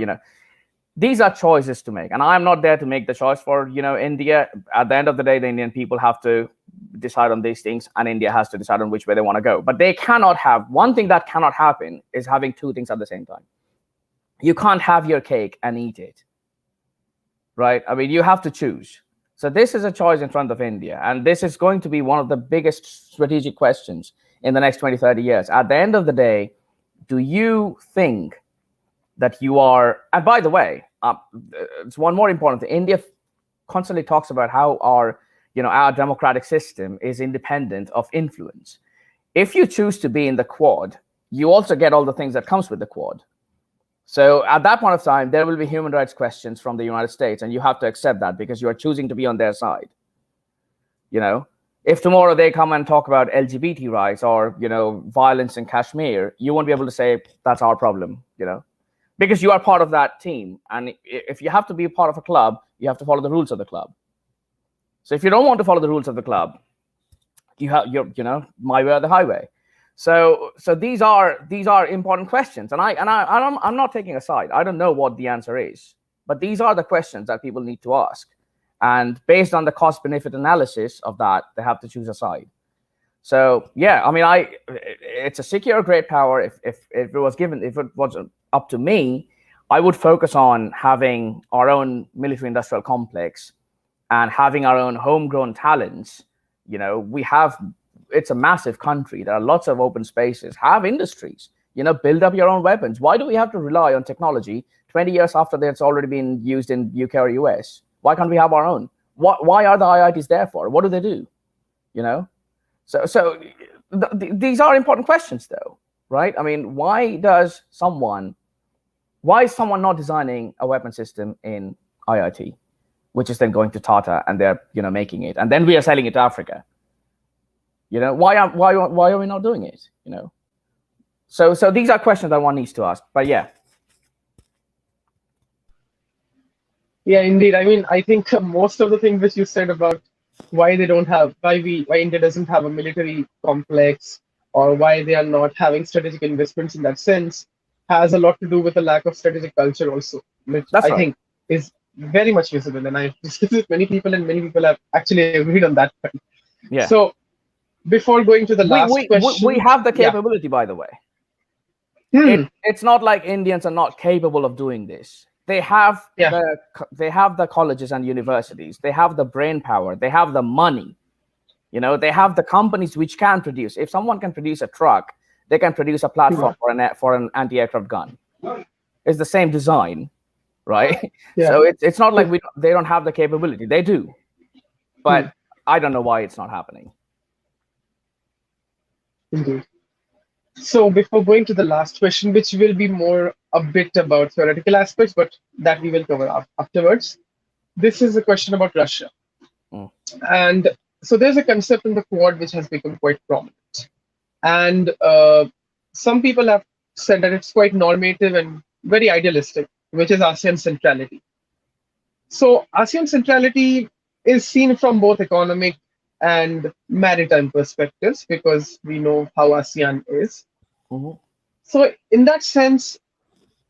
Speaker 2: These are choices to make. And I'm not there to make the choice for, India. At the end of the day, the Indian people have to decide on these things, and India has to decide on which way they want to go. But they cannot have, one thing that cannot happen is having two things at the same time. You can't have your cake and eat it, right? I mean, you have to choose. So this is a choice in front of India. And this is going to be one of the biggest strategic questions in the next 20, 30 years. At the end of the day, do you think that you are, and by the way, it's one more important thing. India constantly talks about how our democratic system is independent of influence. If you choose to be in the Quad, you also get all the things that comes with the Quad. So at that point of time, there will be human rights questions from the United States, and you have to accept that because you are choosing to be on their side. If tomorrow they come and talk about LGBT rights or violence in Kashmir, you won't be able to say that's our problem, because you are part of that team. And if you have to be a part of a club, you have to follow the rules of the club. So if you don't want to follow the rules of the club, you're my way or the highway. So these are important questions, and I'm not taking a side. I don't know what the answer is, but these are the questions that people need to ask. And based on the cost-benefit analysis of that, they have to choose a side. So yeah, I mean, it's a secure great power. If it was up to me, I would focus on having our own military-industrial complex and having our own homegrown talents. It's a massive country. There are lots of open spaces. Have industries. Build up your own weapons. Why do we have to rely on technology 20 years after it's already been used in UK or US? Why can't we have our own? Why are the IITs there for? What do they do? So these are important questions, though, right? I mean, why is someone not designing a weapon system in IIT, which is then going to Tata and they're making it, and then we are selling it to Africa? Why are we not doing it? So these are questions that one needs to ask. But yeah.
Speaker 1: Yeah, indeed. I mean, I think most of the things which you said about why India doesn't have a military complex, or why they are not having strategic investments in that sense, has a lot to do with a lack of strategic culture also, which
Speaker 2: That's
Speaker 1: I
Speaker 2: right.
Speaker 1: think is very much visible. And I've discussed with many people, and many people have actually agreed on that point.
Speaker 2: Yeah.
Speaker 1: So before going to the last question,
Speaker 2: we have the capability, by the way. It's not like Indians are not capable of doing this. They have the colleges and universities. They have the brain power. They have the money. They have the companies which can produce. If someone can produce a truck, they can produce a platform for an anti-aircraft gun. It's the same design, right?
Speaker 1: Yeah.
Speaker 2: So it's not like they don't have the capability. They do, but I don't know why it's not happening.
Speaker 1: Indeed. So before going to the last question, which will be more a bit about theoretical aspects, but that we will cover afterwards, this is a question about Russia. And so there's a concept in the Quad which has become quite prominent. And some people have said that it's quite normative and very idealistic, which is ASEAN centrality. So ASEAN centrality is seen from both economic and maritime perspectives, because we know how ASEAN is. So in that sense,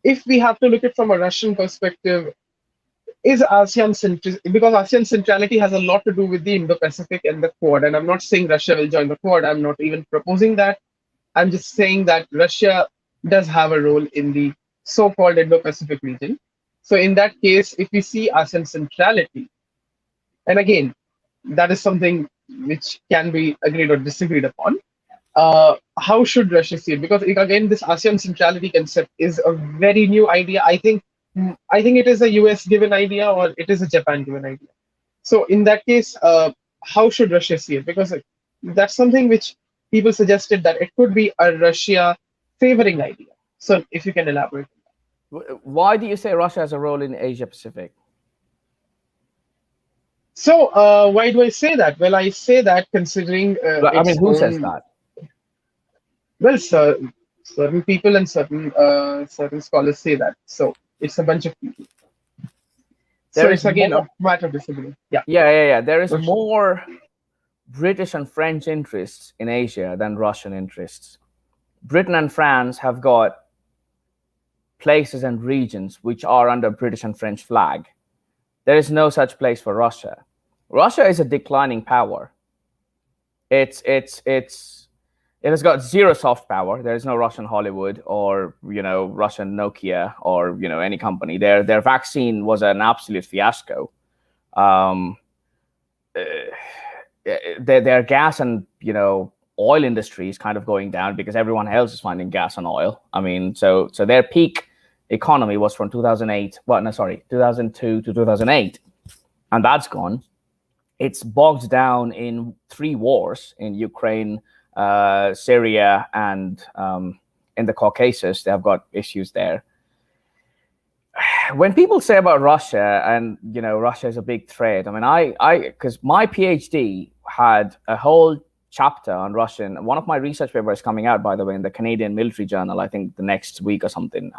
Speaker 1: if we have to look at from a Russian perspective, is ASEAN because ASEAN centrality has a lot to do with the Indo-Pacific and the Quad. And I'm not saying Russia will join the Quad. I'm not even proposing that. I'm just saying that Russia does have a role in the so-called Indo-Pacific region. So in that case, if we see ASEAN centrality, and again, that is something which can be agreed or disagreed upon, how should Russia see it? Because again, this ASEAN centrality concept is a very new idea. I think it is a US given idea, or it is a Japan given idea. So in that case, how should Russia see it? Because that's something which people suggested that it could be a Russia favoring idea. So if you can elaborate.
Speaker 2: Why do you say Russia has a role in Asia Pacific?
Speaker 1: So why do I say that? Well, I say that considering
Speaker 2: who says that?
Speaker 1: Well, certain people and certain scholars say that. So it's a bunch of people. So it's again a matter of disagreement.
Speaker 2: Yeah. There is more British and French interests in Asia than Russian interests. Britain and France have got places and regions which are under British and French flag. There is no such place for Russia. Russia is a declining power. It has got zero soft power. There is no Russian Hollywood or Russian Nokia or any company. Their vaccine was an absolute fiasco. Their gas and oil industry is kind of going down because everyone else is finding gas and oil. I mean, so their peak economy was from 2002 to 2008, and that's gone. It's bogged down in 3 wars in Ukraine, Syria, and in the Caucasus. They have got issues there. when people say about Russia and Russia is a big threat, I mean, because my PhD had a whole chapter on Russian. One of my research papers coming out, by the way, in the Canadian Military Journal, I think the next week or something,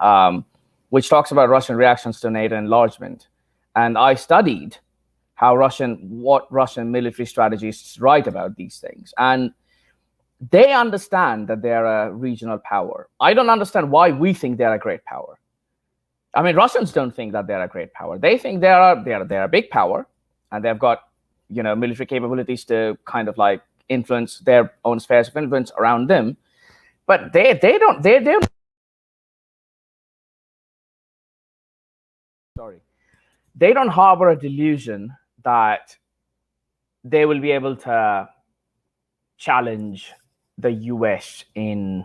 Speaker 2: which talks about Russian reactions to NATO enlargement. And I studied what Russian military strategists write about these things. And they understand that they're a regional power. I don't understand why we think they're a great power. I mean, Russians don't think that they're a great power. They think they're a big power, and they've got military capabilities to kind of like influence their own spheres of influence around them. But they don't. Sorry, they don't harbor a delusion that they will be able to challenge the US in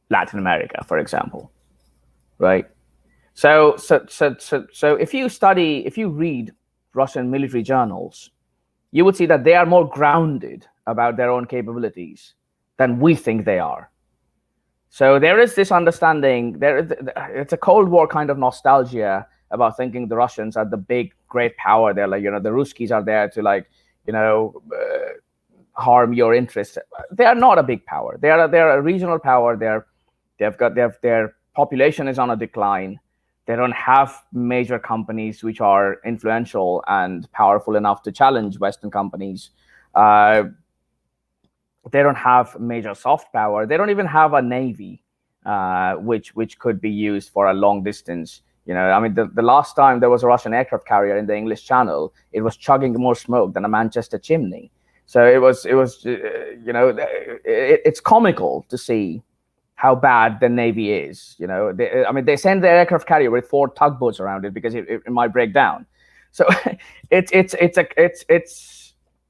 Speaker 2: Latin America, for example, right? So if you read Russian military journals, you would see that they are more grounded about their own capabilities than we think they are. So there is this understanding. It's a Cold War kind of nostalgia about thinking the Russians are the big, great power. They're like, the Ruskies are there to like, harm your interests. They are not a big power. They're a regional power. Their population is on a decline. They don't have major companies which are influential and powerful enough to challenge Western companies. They don't have major soft power. They don't even have a navy, which could be used for a long distance. I mean, the last time there was a Russian aircraft carrier in the English Channel, it was chugging more smoke than a Manchester chimney. So it's comical to see how bad the Navy is. They send the aircraft carrier with 4 tugboats around it because it might break down. So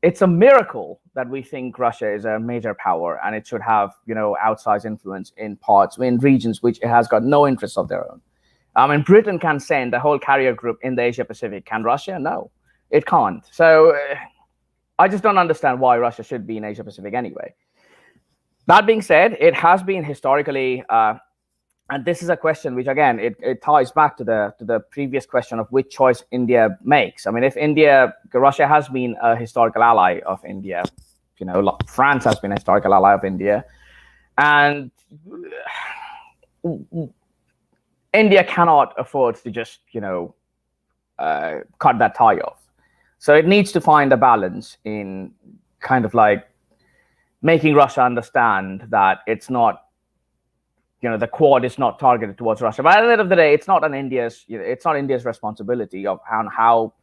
Speaker 2: it's a miracle that we think Russia is a major power and it should have outsized influence in regions which it has got no interests of their own. I mean, Britain can send a whole carrier group in the Asia Pacific. Can Russia? No, it can't. So I just don't understand why Russia should be in Asia Pacific anyway. That being said, it has been historically, and this is a question which, again, it ties back to the previous question of which choice India makes. I mean, if Russia has been a historical ally of India, France has been a historical ally of India, and India cannot afford to just, cut that tie off. So it needs to find a balance in kind of like making Russia understand that it's not, the Quad is not targeted towards Russia. But at the end of the day, it's not India's responsibility of how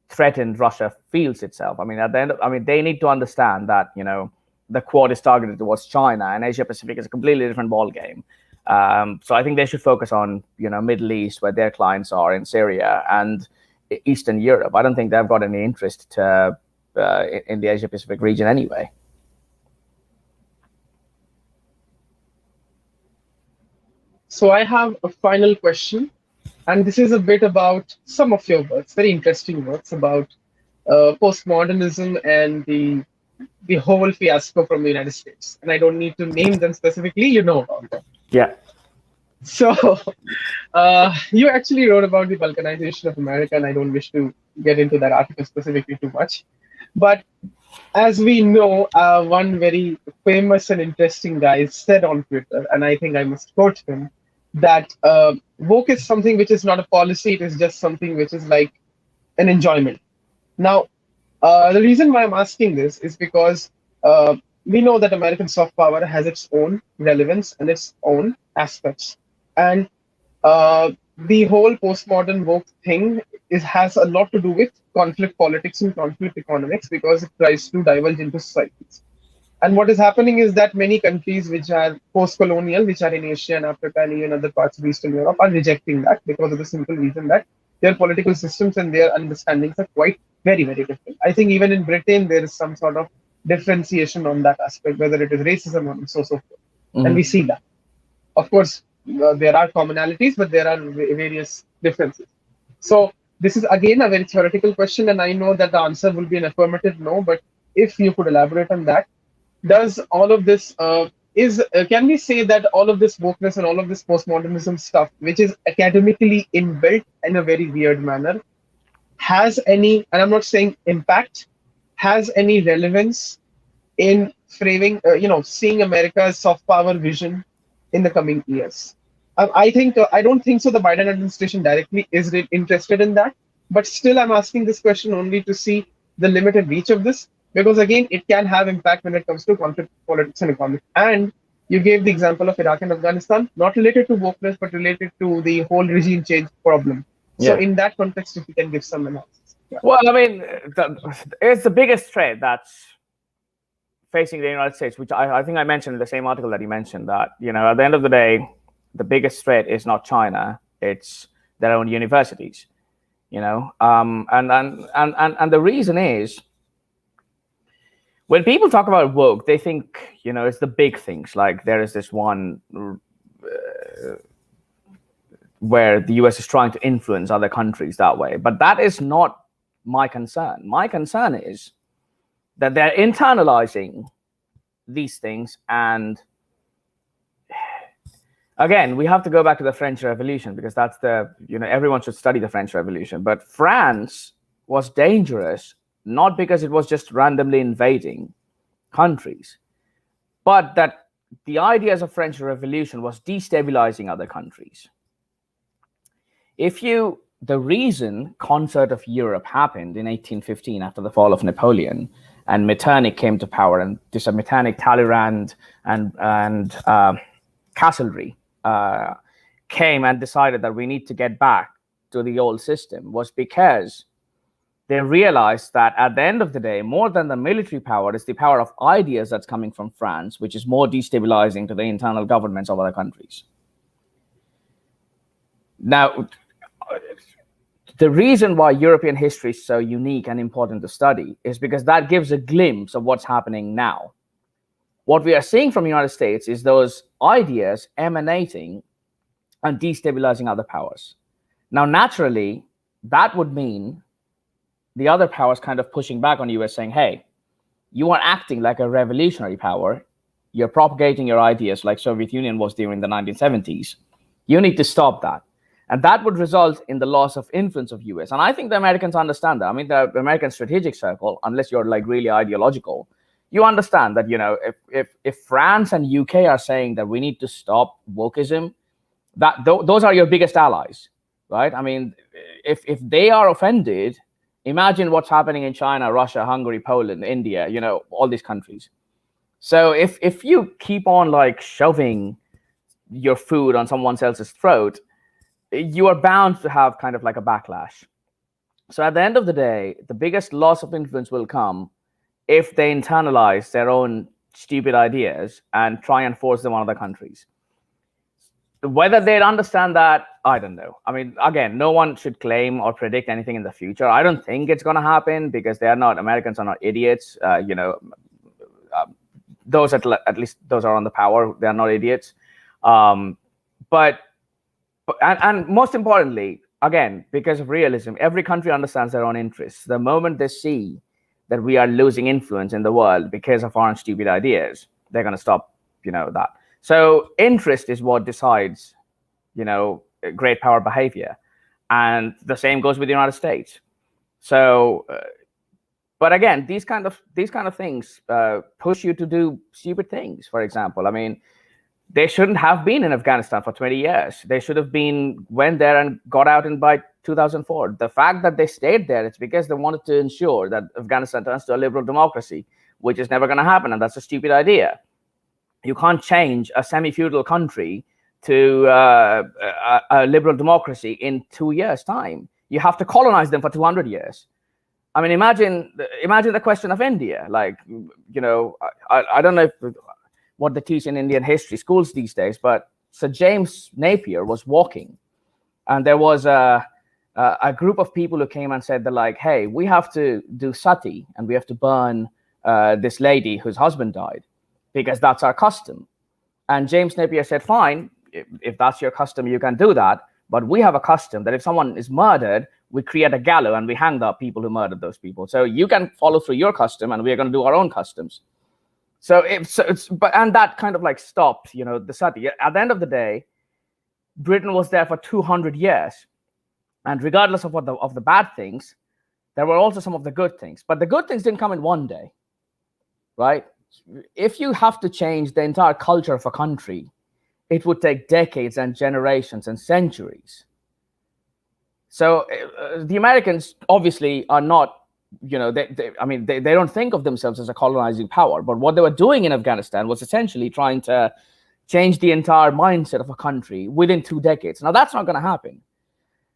Speaker 2: threatened Russia feels itself. I mean, they need to understand that, the Quad is targeted towards China, and Asia Pacific is a completely different ballgame. So I think they should focus on, Middle East, where their clients are, in Syria and Eastern Europe. I don't think they've got any interest in the Asia Pacific region anyway.
Speaker 1: So I have a final question, and this is a bit about some of your works, very interesting works about postmodernism and the whole fiasco from the United States. And I don't need to name them specifically, about them.
Speaker 2: Yeah.
Speaker 1: So you actually wrote about the balkanization of America, and I don't wish to get into that article specifically too much. But as we know, one very famous and interesting guy said on Twitter, and I think I must quote him, that woke is something which is not a policy, it is just something which is like an enjoyment. Now, the reason why I'm asking this is because we know that American soft power has its own relevance and its own aspects. And the whole postmodern woke thing has a lot to do with conflict politics and conflict economics, because it tries to diverge into societies. And what is happening is that many countries which are post-colonial, which are in Asia and Africa and even other parts of Eastern Europe, are rejecting that because of the simple reason that their political systems and their understandings are quite very, very different. I think even in Britain, there is some sort of differentiation on that aspect, whether it is racism or so forth. Mm-hmm. And we see that. Of course, there are commonalities, but there are various differences. So this is, again, a very theoretical question, and I know that the answer will be an affirmative no, but if you could elaborate on that, does all of this can we say that all of this wokeness and all of this postmodernism stuff, which is academically inbuilt in a very weird manner, has any, and I'm not saying impact, has any relevance in framing, seeing America's soft power vision in the coming years? I don't think so. The Biden administration directly is interested in that, but still, I'm asking this question only to see the limited reach of this, because again, it can have impact when it comes to conflict, politics, and economy. And you gave the example of Iraq and Afghanistan, not related to wokeness, but related to the whole regime change problem. So,
Speaker 2: Yeah.
Speaker 1: in that context, if you can give some analysis. Yeah.
Speaker 2: Well, I mean, it's the biggest threat that's facing the United States, which I think I mentioned in the same article that you mentioned, that, at the end of the day, the biggest threat is not China, it's their own universities, and the reason is, when people talk about woke, they think, it's the big things, like there is this one where the US is trying to influence other countries that way, but that is not my concern. My concern is that they're internalizing these things. And again, we have to go back to the French Revolution, because that's everyone should study the French Revolution. But France was dangerous, not because it was just randomly invading countries, but that the ideas of French Revolution was destabilizing other countries. The reason Concert of Europe happened in 1815 after the fall of Napoleon, and Metternich came to power, and Metternich, Talleyrand, and Castlereagh came and decided that we need to get back to the old system, was because they realized that at the end of the day, more than the military power is the power of ideas that's coming from France, which is more destabilizing to the internal governments of other countries. Now, the reason why European history is so unique and important to study is because that gives a glimpse of what's happening now. What we are seeing from the United States is those ideas emanating and destabilizing other powers. Now, naturally, that would mean the other powers kind of pushing back on the US, saying, hey, you are acting like a revolutionary power. You're propagating your ideas like Soviet Union was during the 1970s. You need to stop that. And that would result in the loss of influence of US. And I think the Americans understand that. I mean, the American strategic circle, unless you're like really ideological, you understand that, if France and UK are saying that we need to stop wokeism, those are your biggest allies, right? I mean, if they are offended, imagine what's happening in China, Russia, Hungary, Poland, India, all these countries. So if you keep on like shoving your food on someone else's throat, you are bound to have kind of like a backlash. So at the end of the day, the biggest loss of influence will come if they internalize their own stupid ideas and try and force them on other countries. Whether they'd understand that, I don't know. I mean, again, no one should claim or predict anything in the future. I don't think it's going to happen, because Americans are not idiots. Those at least those are on the power, they are not idiots. But most importantly, again, because of realism, every country understands their own interests. The moment they see that we are losing influence in the world because of our own stupid ideas, they're going to stop, that. So interest is what decides, great power behavior. And the same goes with the United States. So, but again, these kind of things push you to do stupid things. For example, I mean, they shouldn't have been in Afghanistan for 20 years. They should have went there and got out by 2004. The fact that they stayed there, it's because they wanted to ensure that Afghanistan turns to a liberal democracy, which is never going to happen. And that's a stupid idea. You can't change a semi-feudal country to a liberal democracy in 2 years' time. You have to colonize them for 200 years. I mean, imagine the question of India. Like, I don't know what they teach in Indian history schools these days, but Sir James Napier was walking, and there was a group of people who came and said, they're like, hey, we have to do sati, and we have to burn this lady whose husband died, because that's our custom. And James Napier said, fine, if that's your custom, you can do that. But we have a custom that if someone is murdered, we create a gallows and we hang the people who murdered those people. So you can follow through your custom, and we are going to do our own customs. And that kind of like stopped, the sati. At the end of the day, Britain was there for 200 years, and regardless of the bad things, there were also some of the good things. But the good things didn't come in one day, right? If you have to change the entire culture of a country, it would take decades and generations and centuries. So the Americans obviously are not, they don't think of themselves as a colonizing power. But what they were doing in Afghanistan was essentially trying to change the entire mindset of a country within 2 decades. Now, that's not going to happen.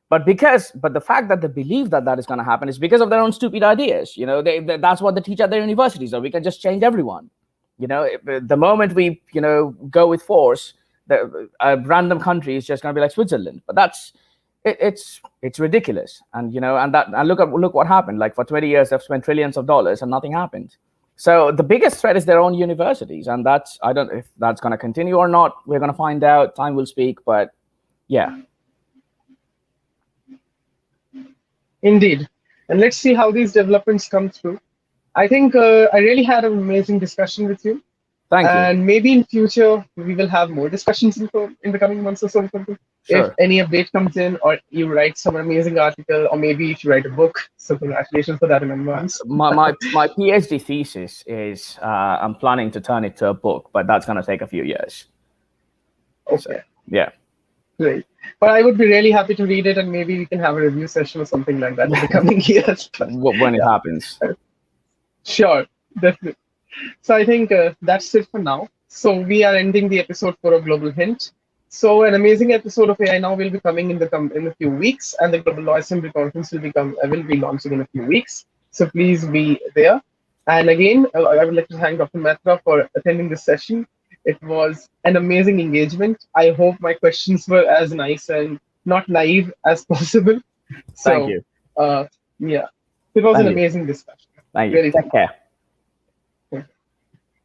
Speaker 2: But the fact that they believe that is going to happen is because of their own stupid ideas. That's what they teach at their universities, that we can just change everyone. The moment we, go with force, a random country is just going to be like Switzerland. But it's ridiculous. And look what happened. Like, for 20 years, they've spent trillions of dollars and nothing happened. So the biggest threat is their own universities, and I don't know if that's going to continue or not. We're going to find out. Time will speak. But yeah.
Speaker 1: Indeed. And let's see how these developments come through. I think I really had an amazing discussion with you.
Speaker 2: Thank you.
Speaker 1: And maybe in future, we will have more discussions in the coming months or so. Sure. If any update comes in, or you write some amazing article, or maybe you should write a book. So congratulations for that in advance.
Speaker 2: My PhD thesis is, I'm planning to turn it to a book, but that's going to take a few years.
Speaker 1: Okay.
Speaker 2: So, yeah.
Speaker 1: Great. But I would be really happy to read it, and maybe we can have a review session or something like that in the coming years.
Speaker 2: When it happens.
Speaker 1: Sure, definitely. So I think that's it for now. So we are ending the episode for a global hint. So an amazing episode of AI Now will be coming in a few weeks, and the Global Law Assembly Conference will be launching in a few weeks. So please be there. And again, I would like to thank Dr. Mehta for attending this session. It was an amazing engagement. I hope my questions were as nice and not naive as possible.
Speaker 2: Thank you.
Speaker 1: Yeah, it was an amazing discussion.
Speaker 2: Thank you. Really, take care.